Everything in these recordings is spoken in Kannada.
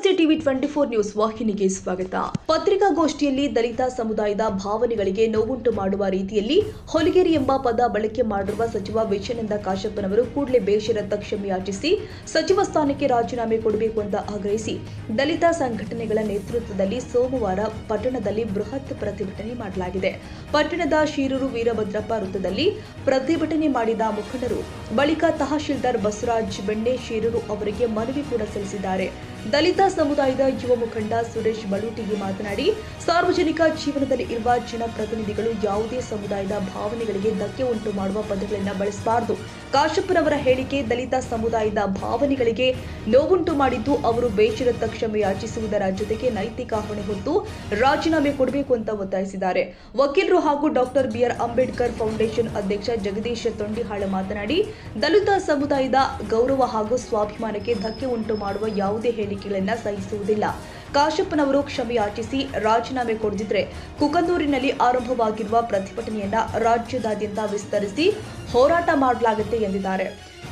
ನಮಸ್ತೆ ಟಿವಿ 24 ನ್ಯೂಸ್ ವಾಹಿನಿಗೆ ಸ್ವಾಗತ. ಪತ್ರಿಕಾಗೋಷ್ಠಿಯಲ್ಲಿ ದಲಿತ ಸಮುದಾಯದ ಭಾವನೆಗಳಿಗೆ ನೋವುಂಟು ಮಾಡುವ ರೀತಿಯಲ್ಲಿ ಹೊಲಿಗೆರೆ ಎಂಬ ಪದ ಬಳಕೆ ಮಾಡಿರುವ ಸಚಿವ ವಿಜಯಾನಂದ ಕಾಶಪ್ಪನವರು ಕೂಡಲೇ ಬೇಷರತ್ತ ಕ್ಷಮೆಯಾಚಿಸಿ ಸಚಿವ ಸ್ಥಾನಕ್ಕೆ ರಾಜೀನಾಮೆ ಕೊಡಬೇಕು ಅಂತ ಆಗ್ರಹಿಸಿ ದಲಿತ ಸಂಘಟನೆಗಳ ನೇತೃತ್ವದಲ್ಲಿ ಸೋಮವಾರ ಪಟ್ಟಣದಲ್ಲಿ ಬೃಹತ್ ಪ್ರತಿಭಟನೆ ಮಾಡಲಾಗಿದೆ. ಪಟ್ಟಣದ ಶೀರೂರು ವೀರಭದ್ರಪ್ಪ ವೃತ್ತದಲ್ಲಿ ಪ್ರತಿಭಟನೆ ಮಾಡಿದ ಮುಖಂಡರು ಬಳಿಕ ತಹಶೀಲ್ದಾರ್ ಬಸವರಾಜ್ ಬೆಣ್ಣೆ ಶೀರೂರು ಅವರಿಗೆ ಮನವಿ ಕೂಡ ಸಲ್ಲಿಸಿದ್ದಾರೆ. ದಲಿತ ಸಮುದಾಯದ ಯುವ ಮುಖಂಡ ಸುರೇಶ್ ಬಳುಟಿಗಿ ಮಾತನಾಡಿ, ಸಾರ್ವಜನಿಕ ಜೀವನದಲ್ಲಿ ಇರುವ ಜನಪ್ರತಿನಿಧಿಗಳು ಯಾವುದೇ ಸಮುದಾಯದ ಭಾವನೆಗಳಿಗೆ ಧಕ್ಕೆ ಉಂಟು ಮಾಡುವ ಪದಗಳನ್ನು ಬಳಸಬಾರದು. ಕಾಶಪ್ಪನವರ ಹೇಳಿಕೆ ದಲಿತ ಸಮುದಾಯದ ಭಾವನೆಗಳಿಗೆ ನೋವುಂಟು ಮಾಡಿದ್ದು ಅವರು ಬೇಷರತ್ತ ಕ್ಷಮೆ ಯಾಚಿಸುವುದರ ಜೊತೆಗೆ ನೈತಿಕ ಹೊಣೆ ಹೊತ್ತು ರಾಜೀನಾಮೆ ಕೊಡಬೇಕು ಅಂತ ಒತ್ತಾಯಿಸಿದ್ದಾರೆ. ವಕೀಲರು ಹಾಗೂ ಡಾಕ್ಟರ್ ಬಿಆರ್ ಅಂಬೇಡ್ಕರ್ ಫೌಂಡೇಶನ್ ಅಧ್ಯಕ್ಷ ಜಗದೀಶ್ ತೊಂಡಿಹಾಳ ಮಾತನಾಡಿ, ದಲಿತ ಸಮುದಾಯದ ಗೌರವ ಹಾಗೂ ಸ್ವಾಭಿಮಾನಕ್ಕೆ ಧಕ್ಕೆ ಉಂಟು ಮಾಡುವ ಯಾವುದೇ ಹೇಳಿಕೆಗಳನ್ನು ಸಹಿಸುವುದಿಲ್ಲ. ಕಾಶಪ್ಪನವರು ಕ್ಷಮೆ ಯಾಚಿಸಿ ರಾಜೀನಾಮೆ ಕೊಡದಿದ್ರೆ ಕುಕನೂರಿನಲ್ಲಿ ಆರಂಭವಾಗಿರುವ ಪ್ರತಿಭಟನೆಯನ್ನ ರಾಜ್ಯದಾದ್ಯಂತ ವಿಸ್ತರಿಸಿ ಹೋರಾಟ ಮಾಡಲಾಗುತ್ತೆ ಎಂದಿದ್ದಾರೆ.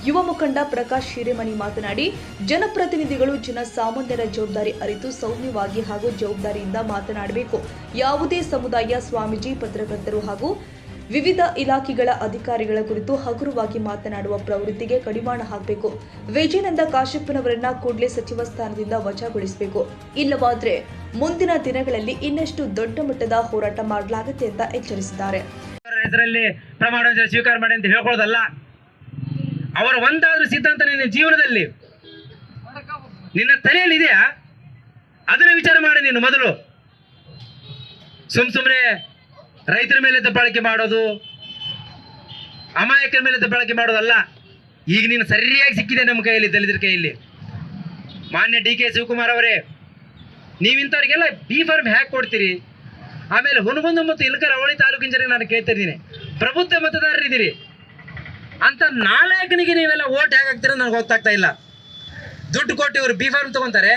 ಯುವ ಮುಖಂಡ ಪ್ರಕಾಶ್ ಹಿರೇಮನಿ ಮಾತನಾಡಿ, ಜನಪ್ರತಿನಿಧಿಗಳು ಜನಸಾಮಾನ್ಯರ ಜವಾಬ್ದಾರಿ ಅರಿತು ಸೌಮ್ಯವಾಗಿ ಹಾಗೂ ಜವಾಬ್ದಾರಿಯಿಂದ ಮಾತನಾಡಬೇಕು. ಯಾವುದೇ ಸಮುದಾಯ, ಸ್ವಾಮೀಜಿ, ಪತ್ರಕರ್ತರು ಹಾಗೂ ವಿವಿಧ ಇಲಾಖೆಗಳ ಅಧಿಕಾರಿಗಳ ಕುರಿತು ಹಗುರವಾಗಿ ಮಾತನಾಡುವ ಪ್ರವೃತ್ತಿಗೆ ಕಡಿವಾಣ ಹಾಕಬೇಕು. ವಿಜಯಾನಂದ ಕಾಶಪ್ಪನವರನ್ನ ಕೂಡಲೇ ಸಚಿವ ಸ್ಥಾನದಿಂದ ವಜಾಗೊಳಿಸಬೇಕು. ಇಲ್ಲವಾದ್ರೆ ಮುಂದಿನ ದಿನಗಳಲ್ಲಿ ಇನ್ನಷ್ಟು ದೊಡ್ಡ ಮಟ್ಟದ ಹೋರಾಟ ಮಾಡಲಾಗುತ್ತೆ ಅಂತ ಎಚ್ಚರಿಸಿದ್ದಾರೆ. ಹೆಸರಲ್ಲಿ ಪ್ರಮಾಣ ಸ್ವೀಕಾರ ಮಾಡಿ ಅಂತ ಹೇಳ್ಕೊಳ್ಳೋದಲ್ಲ. ಅವರ ಒಂದಾದ್ರೂ ಸಿದ್ಧಾಂತ ನಿನ್ನ ಜೀವನದಲ್ಲಿ ನಿನ್ನ ತಲೆಯಲ್ಲಿ ಇದೆಯಾ? ಅದನ್ನ ವಿಚಾರ ಮಾಡಿ. ನೀನು ಮೊದಲು ಸುಮ್ಮನೆ ರೈತರ ಮೇಲೆ ದಬ್ಬಾಳಿಕೆ ಮಾಡೋದು, ಅಮಾಯಕರ ಮೇಲೆ ದಬ್ಬಾಳಿಕೆ ಮಾಡೋದಲ್ಲ. ಈಗ ನೀನು ಸರಿಯಾಗಿ ಸಿಕ್ಕಿದೆ ನಮ್ಮ ಕೈಯಲ್ಲಿ, ದಲಿತರ ಕೈಯಲ್ಲಿ. ಮಾನ್ಯ ಡಿ ಕೆ ಶಿವಕುಮಾರ್ ಅವರೇ, ನೀವಿಂಥವ್ರಿಗೆಲ್ಲ ಬಿ ಫಾರ್ಮ್ ಹ್ಯಾಕ್ ಕೊಡ್ತೀರಿ? ಆಮೇಲೆ ಹುನಗುಂದ ಮತ್ತು ಇಲಕರ ಅವಳಿ ತಾಲೂಕಿನ ಜನ ನಾನು ಕೇಳ್ತಾ ಇದ್ದೀನಿ, ಪ್ರಬುದ್ಧ ಮತದಾರರಿದ್ದೀರಿ ಅಂತ ನಾಲಾಯಕನಿಗೆ ನೀವೆಲ್ಲ ಓಟ್ ಹೇಗೆ ಹಾಕ್ತೀರ ನನಗೆ ಗೊತ್ತಾಗ್ತಾ ಇಲ್ಲ. ದುಡ್ಡು ಕೊಟ್ಟು ಇವರು ಬಿ ಫಾರ್ಮ್ ತಗೊಂತಾರೆ,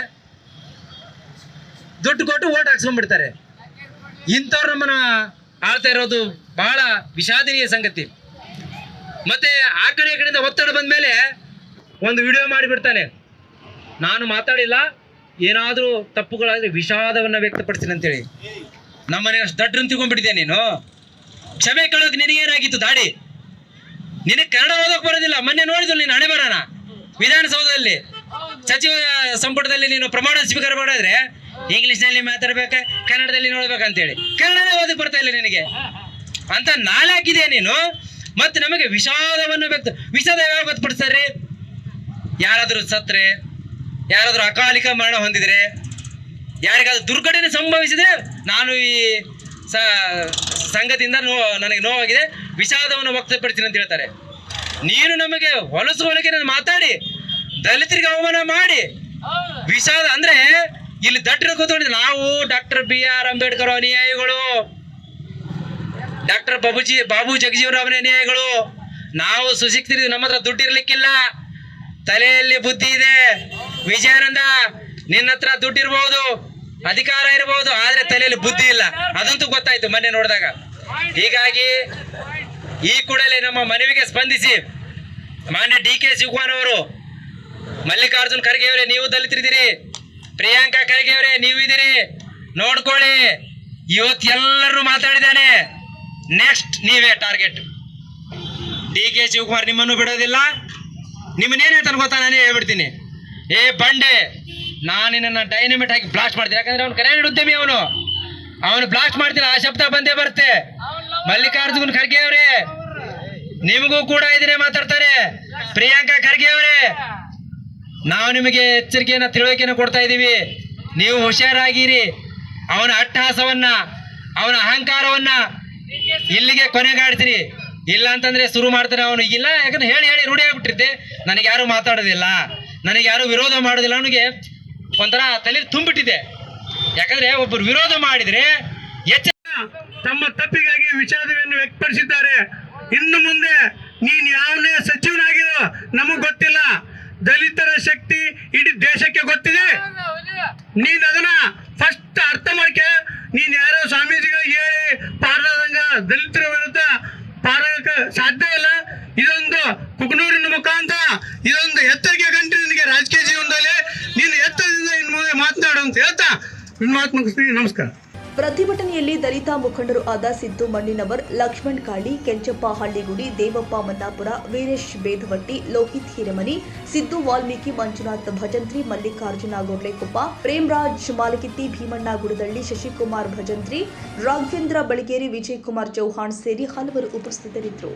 ದುಡ್ಡು ಕೊಟ್ಟು ಓಟ್ ಹಾಕ್ಸ್ಕೊಂಡ್ಬಿಡ್ತಾರೆ. ಇಂಥವ್ರು ನಮ್ಮನ್ನ ಆಳ್ತಾ ಇರೋದು ಬಹಳ ವಿಷಾದನೀಯ ಸಂಗತಿ. ಮತ್ತೆ ಆ ಕಡೆಯಿಂದ ಒತ್ತಡ ಬಂದ ಮೇಲೆ ಒಂದು ವಿಡಿಯೋ ಮಾಡಿಬಿಡ್ತಾನೆ, ನಾನು ಮಾತಾಡಿಲ್ಲ, ಏನಾದರೂ ತಪ್ಪುಗಳಾದ್ರೆ ವಿಷಾದವನ್ನ ವ್ಯಕ್ತಪಡಿಸ್ತೀನಿ ಅಂತೇಳಿ. ನಮ್ಮನೆ ಅಷ್ಟು ದಡ್ಡನ್ನು ತಿಳ್ಕೊಂಡ್ಬಿಟ್ಟಿದ್ದೆ ನೀನು. ಕ್ಷಮೆ ಕೇಳೋಕೆ ನಿನಗೇನಾಗಿತ್ತು ದಾಡಿ? ನಿನಗೆ ಕನ್ನಡ ಓದೋಕೆ ಬರೋದಿಲ್ಲ. ಮೊನ್ನೆ ನೋಡಿದ್ರು ನೀನು ಹಣೆ ಬರೋಣ ವಿಧಾನಸೌಧದಲ್ಲಿ ಸಚಿವ ಸಂಪುಟದಲ್ಲಿ ನೀನು ಪ್ರಮಾಣ ಸ್ವೀಕಾರ ಮಾಡಿದ್ರೆ ಇಂಗ್ಲಿಷ್ನಲ್ಲಿ ಮಾತಾಡ್ಬೇಕ, ಕನ್ನಡದಲ್ಲಿ ನೋಡ್ಬೇಕಂತೇಳಿ ಕನ್ನಡನೇ ಓದಕ್ಕೆ ಬರ್ತಾ ಇಲ್ಲ ನಿನಗೆ ಅಂತ ನಾಲಾಕಿದೆ ನೀನು. ಮತ್ತೆ ನಮಗೆ ವಿಷಾದವನ್ನು ವಿಷಾದ ಯಾವಾಗ ಗೊತ್ತುಪಡಿಸ್ತಾರ್ರಿ? ಯಾರಾದರೂ ಸತ್ರೆ, ಯಾರಾದರೂ ಅಕಾಲಿಕ ಮರಣ ಹೊಂದಿದ್ರೆ, ಯಾರಿಗಾದ್ರೂ ದುರ್ಘಟನೆ ಸಂಭವಿಸಿದ್ರೆ, ನಾನು ಈ ಸಂಘದಿಂದ ನನಗೆ ನೋವಾಗಿದೆ, ವಿಷಾದವನ್ನು ವ್ಯಕ್ತಪಡಿಸ್ತೀನಿ ಅಂತ ಹೇಳ್ತಾರೆ. ನೀನು ನಮಗೆ ಹೊಲಗೆ ಮಾತಾಡಿ ದಲಿತರಿಗೆ ಅವಮಾನ ಮಾಡಿ ವಿಷಾದ ಅಂದ್ರೆ ಇಲ್ಲಿ ದಟ್ಟರು ಕೂತ್ಕೊಂಡಿದ್ದೆ. ನಾವು ಡಾಕ್ಟರ್ ಬಿಆರ್ ಅಂಬೇಡ್ಕರ್ ಅನುಯಾಯಿಗಳು, ಡಾಕ್ಟರ್ ಬಾಬು ಜಗಜೀವರಾವ್ ಅನುಯಾಯಿಗಳು. ನಾವು ಸುಶಿಕ್ತರಿದ್ವಿ, ನಮ್ಮ ಹತ್ರ ದುಡ್ಡು ಇರ್ಲಿಕ್ಕಿಲ್ಲ, ತಲೆಯಲ್ಲಿ ಬುದ್ಧಿ ಇದೆ. ವಿಜಯಾನಂದ, ನಿನ್ನ ಹತ್ರ ದುಡ್ಡು ಇರ್ಬೋದು, ಅಧಿಕಾರ ಇರಬಹುದು, ಆದ್ರೆ ತಲೆಯಲ್ಲಿ ಬುದ್ಧಿ ಇಲ್ಲ. ಅದಂತೂ ಗೊತ್ತಾಯ್ತು ಮೊನ್ನೆ ನೋಡಿದಾಗ. ಹೀಗಾಗಿ ಈ ಕೂಡಲೇ ನಮ್ಮ ಮನವಿಗೆ ಸ್ಪಂದಿಸಿ ಮಾನ್ಯ ಡಿ ಕೆ ಶಿವಕುಮಾರ್ ಅವರು, ಮಲ್ಲಿಕಾರ್ಜುನ್ ಖರ್ಗೆ ಅವರೇ ನೀವು ದಲಿತರಿದ್ದೀರಿ, ಪ್ರಿಯಾಂಕಾ ಖರ್ಗೆ ಅವರೇ ನೀವು ಇದ್ದೀರಿ, ನೋಡ್ಕೊಳ್ಳಿ. ಇವತ್ತು ಎಲ್ಲರೂ ಮಾತಾಡಿದ್ದಾನೆ, ನೆಕ್ಸ್ಟ್ ನೀವೇ ಟಾರ್ಗೆಟ್. ಡಿ ಕೆ ಶಿವಕುಮಾರ್ ನಿಮ್ಮನ್ನು ಬಿಡೋದಿಲ್ಲ. ನಿಮ್ಮನ್ನೇನು ಹೇಳ್ತಾನೆ ಗೊತ್ತಾ? ನಾನೇ ಹೇಳ್ಬಿಡ್ತೀನಿ, ಏ ಬಂಡೆ, ನಾನು ನಿನ್ನ ಡೈನಮಿಟ್ ಹಾಕಿ ಬ್ಲಾಸ್ಟ್ ಮಾಡ್ತೀನಿ. ಯಾಕಂದ್ರೆ ಅವನು ಕನ್ನಡ ಉದ್ಯಮಿ, ಅವನು ಬ್ಲಾಸ್ಟ್ ಮಾಡ್ತೀನಿ, ಆ ಶಬ್ದ ಬಂದೇ ಬರುತ್ತೆ. ಮಲ್ಲಿಕಾರ್ಜುನ್ ಖರ್ಗೆ ಅವರೇ ನಿಮಗೂ ಕೂಡ ಇದನ್ನೇ ಮಾತಾಡ್ತಾರೆ. ಪ್ರಿಯಾಂಕಾ ಖರ್ಗೆ ಅವರೇ, ನಾವು ನಿಮಗೆ ಎಚ್ಚರಿಕೆಯನ್ನ ತಿಳುವಳಿಕೆಯನ್ನು ಕೊಡ್ತಾ ಇದ್ದೀವಿ, ನೀವು ಹುಷಾರಾಗಿರಿ. ಅವನ ಅಟ್ಟಹಾಸವನ್ನ, ಅವನ ಅಹಂಕಾರವನ್ನ ಇಲ್ಲಿಗೆ ಕೊನೆಗಾಡ್ತೀರಿ. ಇಲ್ಲ ಅಂತಂದ್ರೆ ಶುರು ಮಾಡ್ತಾನೆ ಅವನು. ಇಲ್ಲ, ಯಾಕಂದ್ರೆ ಹೇಳಿ ಹೇಳಿ ರೂಢಿ ಆಗ್ಬಿಟ್ಟಿರ್ತೆ. ನನಗೆ ಯಾರು ಮಾತಾಡೋದಿಲ್ಲ, ನನಗೆ ಯಾರು ವಿರೋಧ ಮಾಡೋದಿಲ್ಲ, ಅವನಿಗೆ ಒಂಥರ ತಲೆ ತುಂಬಿಟ್ಟಿದೆ. ಯಾಕಂದ್ರೆ ಒಬ್ಬರು ವಿರೋಧ ಮಾಡಿದ್ರೆ ತಮ್ಮ ತಪ್ಪಿಗಾಗಿ ವಿಷಾದವನ್ನು ವ್ಯಕ್ತಪಡಿಸಿದ್ದಾರೆ. ಇನ್ನು ಮುಂದೆ ನೀನ್ ಯಾವನೇ ಸಚಿವನಾಗಿರೋ ನಮಗ್ ಗೊತ್ತಿಲ್ಲ, ದಲಿತರ ಶಕ್ತಿ ಇಡೀ ದೇಶಕ್ಕೆ ಗೊತ್ತಿದೆ. ನೀನ್ ಅದನ್ನ ಫಸ್ಟ್ ಅರ್ಥ ಮಾಡ್ಕೆ. ನೀನ್ ಯಾರೋ ಸ್ವಾಮೀಜಿಗಳಿಗೆ ಹೇಳಿ ಪಾರಾದಂಗ ದಲಿತರ ವಿರುದ್ಧ ಪಾರಕ್ಕೆ ಸಾಧ್ಯ ಇಲ್ಲ. ಇದೊಂದು ಕುಕನೂರಿನ ಮುಖಾಂತರ ಇದೊಂದು ಎತ್ತರಿಗೆ ಗಂಟೆ ನಿನಗೆ ರಾಜಕೀಯ ಜೀವನದಲ್ಲಿ ನೀನು ಎತ್ತರದಿಂದ ಇನ್ನು ಮುಂದೆ ಅಂತ ಹೇಳ್ತಾ ಮಾತು ಮುಗಿಸ್ತೀನಿ. ನಮಸ್ಕಾರ. ಪ್ರತಿಭಟನೆಯಲ್ಲಿ ದಲಿತ ಮುಖಂಡರು ಆದ ಸಿದ್ದು ಮಣ್ಣಿನವರ್, ಲಕ್ಷ್ಮಣ್ ಕಾಳಿ, ಕೆಂಚಪ್ಪ ಹಳ್ಳಿಗುಡಿ, ದೇವಪ್ಪ ಮನ್ನಾಪುರ, ವೀರೇಶ್ ಬೇದವಟ್ಟಿ, ಲೋಹಿತ್ ಹಿರೇಮನಿ, ಸಿದ್ದು ವಾಲ್ಮೀಕಿ, ಮಂಜುನಾಥ್ ಭಜಂತ್ರಿ, ಮಲ್ಲಿಕಾರ್ಜುನ ಗೋಡ್ಲೆಕೊಪ್ಪ, ಪ್ರೇಮರಾಜ್ ಮಾಲಗಿತ್ತಿ, ಭೀಮಣ್ಣ ಗುಡದಳ್ಳಿ, ಶಶಿಕುಮಾರ್ ಭಜಂತ್ರಿ, ರಾಘವೇಂದ್ರ ಬಳಿಗೇರಿ, ವಿಜಯಕುಮಾರ್ ಚೌಹಾಣ್ ಸೇರಿ ಹಲವರು ಉಪಸ್ಥಿತರಿದ್ದರು.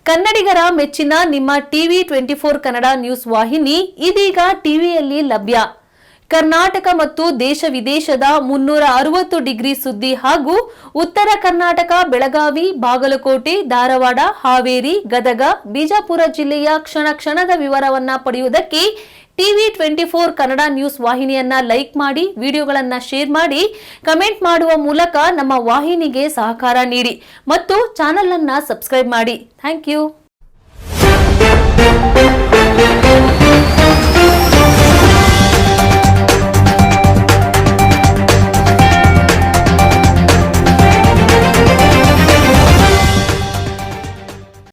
ಕನ್ನಡಿಗರ ಮೆಚ್ಚಿನ ನಿಮ್ಮ ಟಿವಿ 24 ಕನ್ನಡ ನ್ಯೂಸ್ ವಾಹಿನಿ ಇದೀಗ ಟಿವಿಯಲ್ಲಿ ಲಭ್ಯ. ಕರ್ನಾಟಕ ಮತ್ತು ದೇಶ ವಿದೇಶದ 360 ಡಿಗ್ರಿ ಸುದ್ದಿ ಹಾಗೂ ಉತ್ತರ ಕರ್ನಾಟಕ, ಬೆಳಗಾವಿ, ಬಾಗಲಕೋಟೆ, ಧಾರವಾಡ, ಹಾವೇರಿ, ಗದಗ, ಬಿಜಾಪುರ ಜಿಲ್ಲೆಯ ಕ್ಷಣ ಕ್ಷಣದ ವಿವರವನ್ನ ಪಡೆಯುವುದಕ್ಕೆ ಟಿವಿ 24 ಕನ್ನಡ ನ್ಯೂಸ್ ವಾಹಿನಿಯನ್ನ ಲೈಕ್ ಮಾಡಿ, ವಿಡಿಯೋಗಳನ್ನ ಶೇರ್ ಮಾಡಿ, ಕಮೆಂಟ್ ಮಾಡುವ ಮೂಲಕ ನಮ್ಮ ವಾಹಿನಿಗೆ ಸಹಕಾರ ನೀಡಿ ಮತ್ತು ಚಾನೆಲ್ ಅನ್ನ ಸಬ್ಸ್ಕ್ರೈಬ್ ಮಾಡಿ. Thank you.